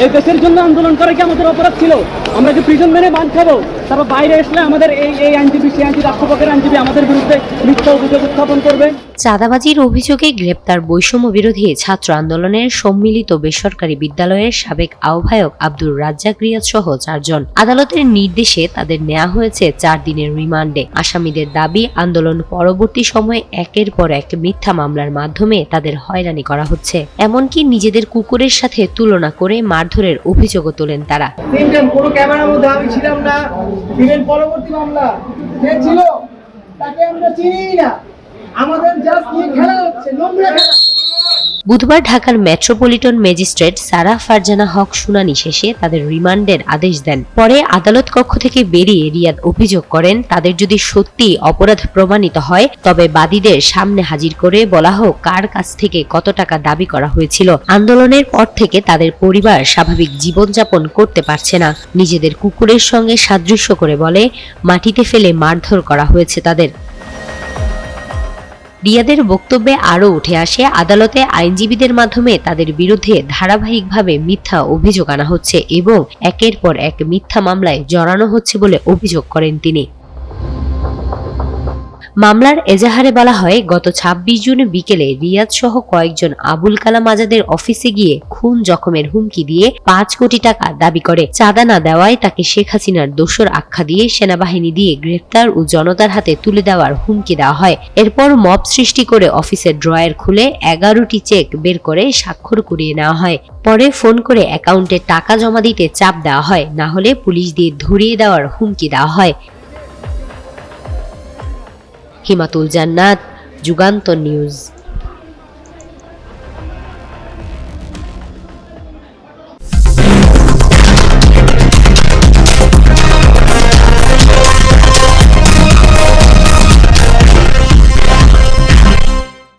এই দেশের জন্য আন্দোলন করা কি আমাদের অপরাধ ছিল? আমরা কি প্রিজন মেনে মান খাবো? তারপর বাইরে আসলে আমাদের এই আইনজীবী সেই আইনজীবী রাষ্ট্রপক্ষের আইনজীবী আমাদের বিরুদ্ধে মিথ্যা অভিযোগ উত্থাপন করবে। চাঁদাবাজির অভিযোগে গ্রেপ্তার বৈষম্য বিরোধী ছাত্র আন্দোলনের সম্মিলিত বেসরকারি বিদ্যালয়ের সাবেক আহ্বায়ক আব্দুর রাজ্জাক রিয়াদ সহ 4 জন। আদালতের নির্দেশে তাদের নেওয়া হয়েছে 4 দিনের রিমান্ডে। আসামিদের দাবি, আন্দোলন পরবর্তী সময়ে একের পর এক মিথ্যা মামলার মাধ্যমে তাদের হয়রানি করা হচ্ছে। এমনকি নিজেদের কুকুরের সাথে তুলনা করে মারধরের অভিযোগও তোলেন তারা। কোনো ক্যামেরার মধ্যে আমি ছিলাম না। ইভেন পরবর্তী মামলা কে ছিল তাকে আমরা চিনিই না। আমাদের জাস্ট নিয়ে খেলা হচ্ছে, নোংরা খেলা। বুধবার ঢাকার মেট্রোপলিটন ম্যাজিস্ট্রেট সারা ফারজানা হক শুনানি শেষে তাদের রিমান্ডের আদেশ দেন। পরে আদালত কক্ষ থেকে বেরিয়ে রিয়াদ অভিযোগ করেন, তাদের যদি সত্যি অপরাধ প্রমাণিত হয় তবে বাদীদের সামনে হাজির করে বলা হোক কার কাছ থেকে কত টাকা দাবি করা হয়েছিল। আন্দোলনের পর থেকে তাদের পরিবার স্বাভাবিক জীবনযাপন করতে পারছে না। নিজেদের কুকুরের সঙ্গে সাদৃশ্য করে বলে, মাটিতে ফেলে মারধর করা হয়েছে তাদের। রিয়াদের বক্তব্যে আরও উঠে আসে, আদালতে আইনজীবীদের মাধ্যমে তাদের বিরুদ্ধে ধারাবাহিকভাবে মিথ্যা অভিযোগ আনা হচ্ছে এবং একের পর এক মিথ্যা মামলায় জড়ানো হচ্ছে বলে অভিযোগ করেন তিনি। মামলার এজাহারে বলা হয়, গত 26 জুন বিকেলে রিয়াদ সহ কয়েকজন আবুল কালাম আজাদের অফিসে গিয়ে খুন জখমের হুমকি দিয়ে 5 কোটি টাকা দাবি করে। চাঁদা না দেওয়ায় তাকে শেখ হাসিনার দোসর আখ্যা দিয়ে সেনাবাহিনী দিয়ে গ্রেফতার ও জনতার হাতে তুলে দেওয়ার হুমকি দেওয়া হয়। এরপর মব সৃষ্টি করে অফিসের ড্রয়ার খুলে 11টি চেক বের করে স্বাক্ষর করিয়ে নেওয়া হয়। পরে ফোন করে অ্যাকাউন্টে টাকা জমা দিতে চাপ দেওয়া হয়, না হলে পুলিশ দিয়ে ধরিয়ে দেওয়ার হুমকি দেওয়া হয়। হিমাতুল জান্নাত, যুগান্তর নিউজ।